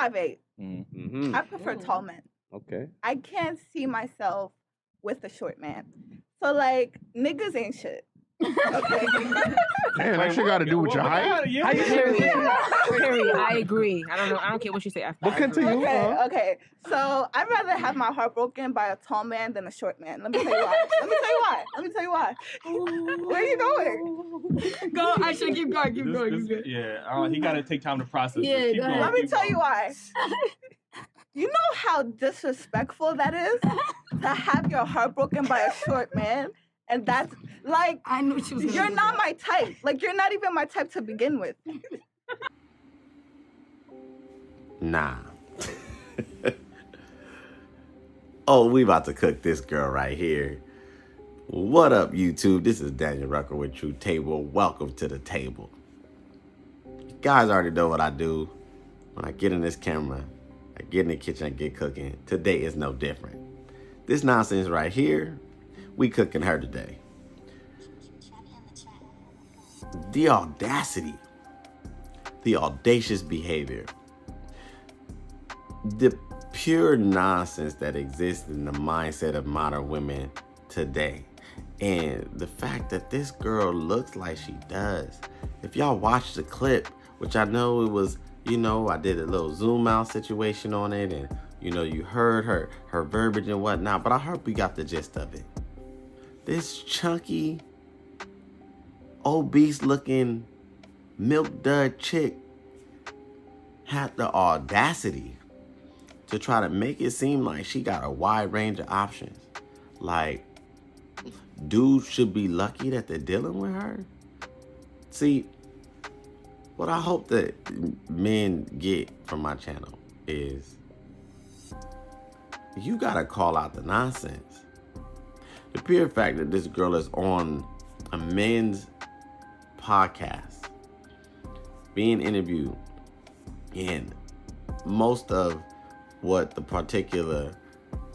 5'8". Mm-hmm. I prefer tall men. Okay. I can't see myself with a short man. So like niggas ain't shit. Okay. Man, that shit got to do with your height. Period. I agree. I don't care what you say after. But continue. Okay. So I'd rather have my heart broken by a tall man than a short man. Let me tell you why. Where are you going? Go. I should keep going. Keep going. Yeah. He got to take time to process. Yeah, this. Keep go going, ahead. Let me tell you why. You know how disrespectful that is to have your heart broken by a short man? And that's like, I knew she was gonna you're do not that. my type. Like, you're not even my type to begin with. Nah. Oh, we about to cook this girl right here. What up, YouTube? This is Daniel Rucker with True Table. Welcome to the table. You guys already know what I do. When I get in this camera, I get in the kitchen, I get cooking. Today is no different. This nonsense right here, we cooking her today. The audacity, the audacious behavior, the pure nonsense that exists in the mindset of modern women today. And the fact that this girl looks like she does. If y'all watch the clip, which I know it was, I did a little zoom out situation on it, and you heard her verbiage and whatnot, but I hope you got the gist of it. This chunky, obese looking milk dud chick had the audacity to try to make it seem like she got a wide range of options. Like, dudes should be lucky that they're dealing with her. See, what I hope that men get from my channel is you gotta call out the nonsense. The pure fact that this girl is on a men's podcast being interviewed, and most of what the particular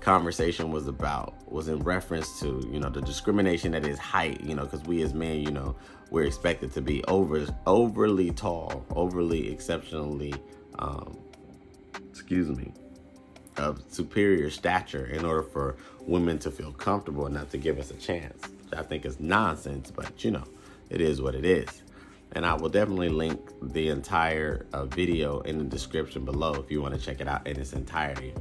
conversation was about was in reference to, the discrimination that is height, because we as men, we're expected to be overly tall, overly exceptionally, of superior stature in order for women to feel comfortable enough to give us a chance. Which I think is nonsense, but it is what it is. And I will definitely link the entire video in the description below if you want to check it out in its entirety.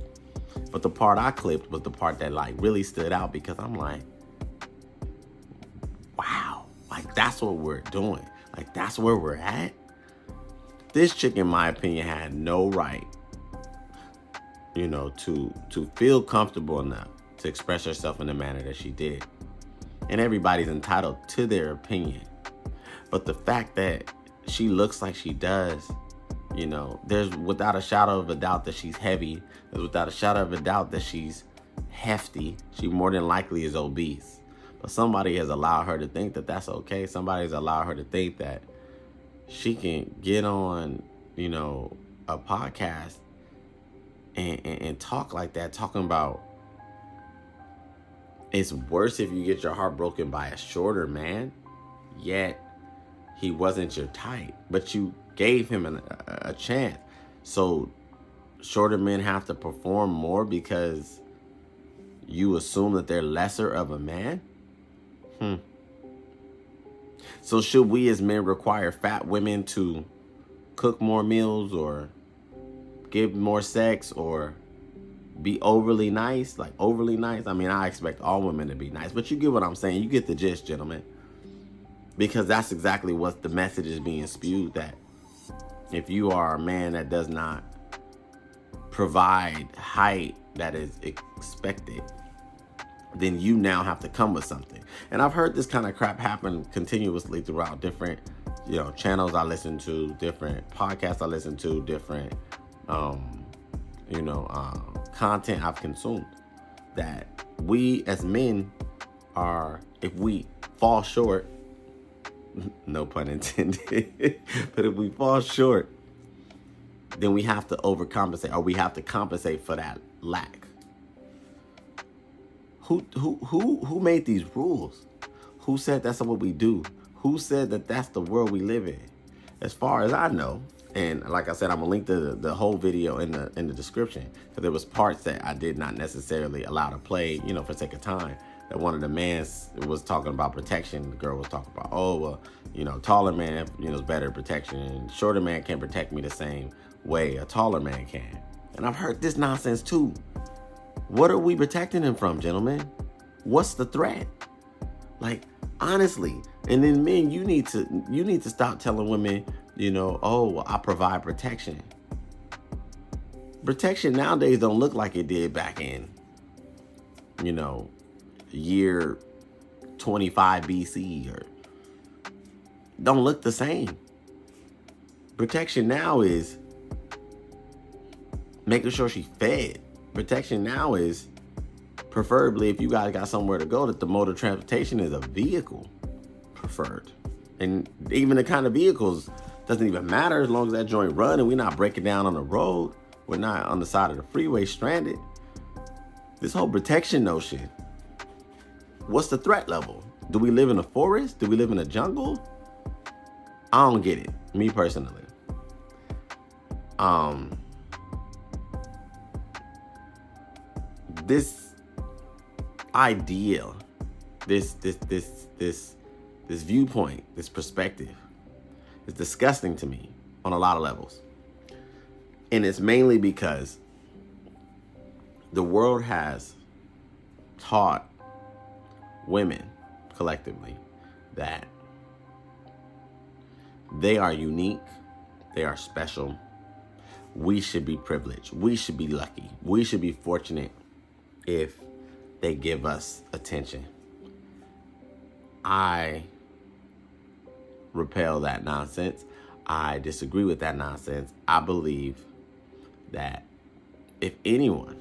But the part I clipped was the part that really stood out, because I'm like, wow, that's what we're doing. That's where we're at. This chick, in my opinion, had no right, to feel comfortable enough to express herself in the manner that she did. And everybody's entitled to their opinion. But the fact that she looks like she does, there's without a shadow of a doubt that she's heavy. There's without a shadow of a doubt that she's hefty. She more than likely is obese. But somebody has allowed her to think that that's okay. Somebody's allowed her to think that she can get on, a podcast and talk like that, talking about it's worse if you get your heart broken by a shorter man, yet he wasn't your type, but you gave him a chance. So shorter men have to perform more because you assume that they're lesser of a man? So should we as men require fat women to cook more meals or give more sex or be overly nice? Overly nice? I mean, I expect all women to be nice, but you get what I'm saying. You get the gist, gentlemen. Because that's exactly what the message is being spewed, that if you are a man that does not provide height that is expected, then you now have to come with something. And I've heard this kind of crap happen continuously throughout different, channels I listen to, different podcasts I listen to, different, content I've consumed. That we as men are, if we fall short, no pun intended, but if we fall short, then we have to overcompensate, or we have to compensate for that lack. Who made these rules? Who said that's what we do? Who said that that's the world we live in? As far as I know, And like I said, I'm gonna link the whole video in the description, because there was parts that I did not necessarily allow to play, for sake of time. That one of the men was talking about protection. The girl was talking about, oh, well, taller man, is better protection, and shorter man can't protect me the same way a taller man can. And I've heard this nonsense too. What are we protecting him from, gentlemen? What's the threat? Like, honestly. And then men, you need to stop telling women, oh, well, I provide protection. Protection nowadays don't look like it did back in, year 25 BC, or don't look the same. Protection now is making sure she's fed. Protection now is preferably, if you guys got somewhere to go, that the mode of transportation is a vehicle preferred. And even the kind of vehicles doesn't even matter, as long as that joint run and we're not breaking down on the road. We're not on the side of the freeway stranded. This whole protection notion, what's the threat level? Do we live in a forest? Do we live in a jungle? I don't get it, me personally. This idea, this viewpoint, this perspective is disgusting to me on a lot of levels. And it's mainly because the world has taught women collectively that they are unique, they are special. We should be privileged. We should be lucky. We should be fortunate if they give us attention. I repel that nonsense. I disagree with that nonsense. I believe that if anyone,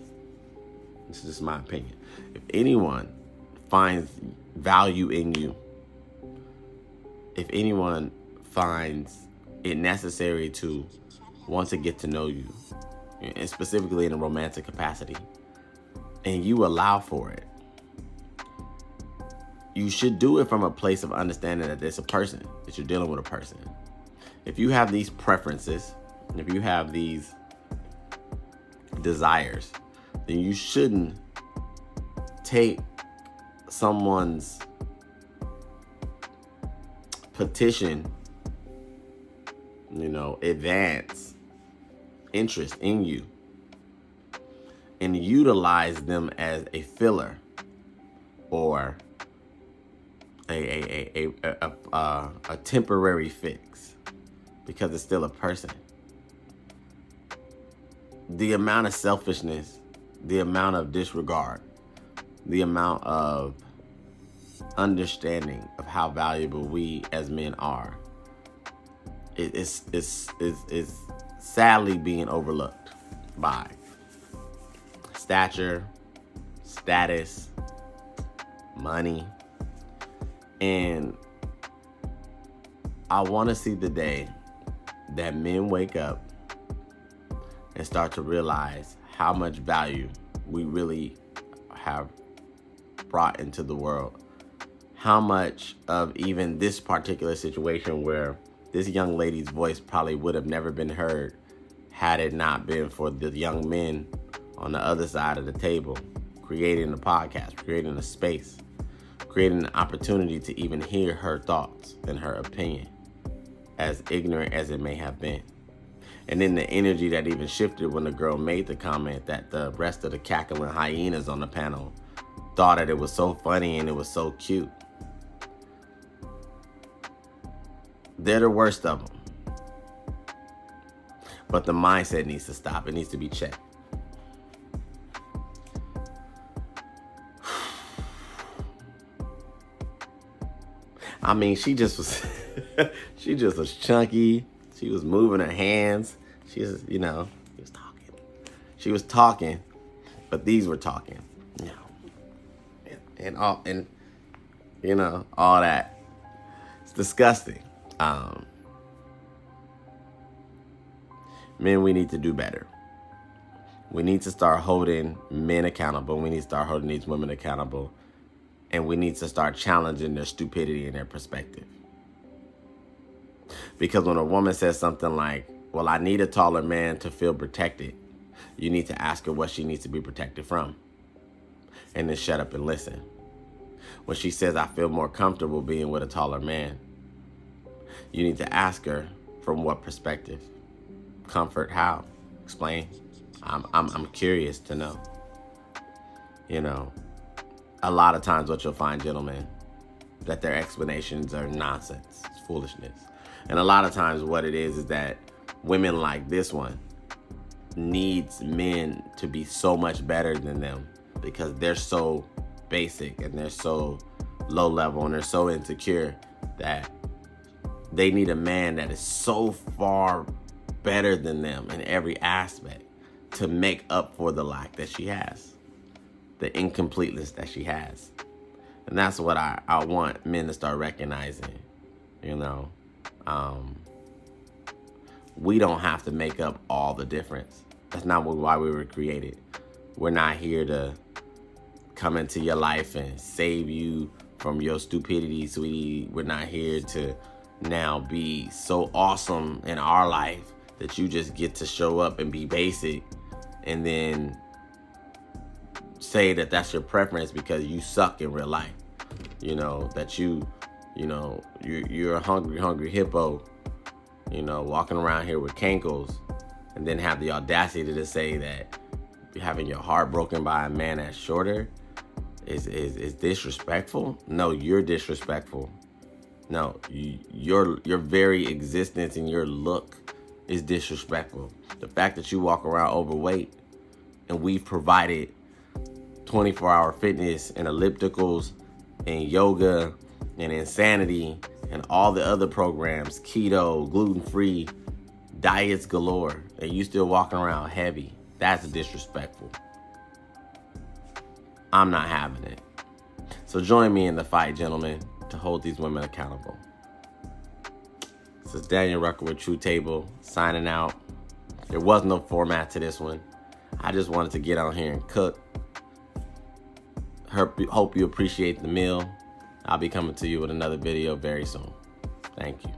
this is just my opinion, if anyone finds value in you, if anyone finds it necessary to want to get to know you, and specifically in a romantic capacity, and you allow for it, you should do it from a place of understanding that there's a person, that you're dealing with a person. If you have these preferences, if you have these desires, then you shouldn't take someone's petition, advance interest in you and utilize them as a filler or a temporary fix, because it's still a person. The amount of selfishness, the amount of disregard, the amount of understanding of how valuable we as men are, is sadly being overlooked by stature, status, money. And I want to see the day that men wake up and start to realize how much value we really have brought into the world. How much of even this particular situation where this young lady's voice probably would have never been heard had it not been for the young men on the other side of the table, creating a podcast, creating a space, creating an opportunity to even hear her thoughts and her opinion, as ignorant as it may have been. And then the energy that even shifted when the girl made the comment that the rest of the cackling hyenas on the panel thought that it was so funny and it was so cute. They're the worst of them. But the mindset needs to stop. It needs to be checked. I mean, she just was chunky. She was moving her hands. She was, she was talking. She was talking, but these were talking, and all that. It's disgusting. Men, we need to do better. We need to start holding men accountable. We need to start holding these women accountable. And we need to start challenging their stupidity and their perspective. Because when a woman says something like, well, I need a taller man to feel protected. You need to ask her what she needs to be protected from. And then shut up and listen. When she says, I feel more comfortable being with a taller man, you need to ask her from what perspective. Comfort, how? Explain. I'm curious to know. You know, a lot of times what you'll find, gentlemen, that their explanations are nonsense, it's foolishness. And a lot of times what it is that women like this one needs men to be so much better than them because they're so basic and they're so low level and they're so insecure that they need a man that is so far better than them in every aspect to make up for the lack that she has, the incompleteness that she has. And that's what I want men to start recognizing, you know. We don't have to make up all the difference. That's not why we were created. We're not here to come into your life and save you from your stupidity, sweetie. We're not here to now be so awesome in our life that you just get to show up and be basic and then say that that's your preference because you suck in real life. You know, that you're a hungry hippo, you know, walking around here with cankles, and then have the audacity to say that having your heart broken by a man that's shorter is disrespectful. No, you're disrespectful. No, your very existence and your look is disrespectful. The fact that you walk around overweight and we've provided 24-hour fitness and ellipticals and yoga and insanity and all the other programs, keto, gluten-free, diets galore, and you still walking around heavy, that's disrespectful. I'm not having it. So join me in the fight, gentlemen, to hold these women accountable. This is Daniel Rucker with True Table, signing out. There was no format to this one. I just wanted to get on here and cook. Hope you appreciate the meal. I'll be coming to you with another video very soon. Thank you.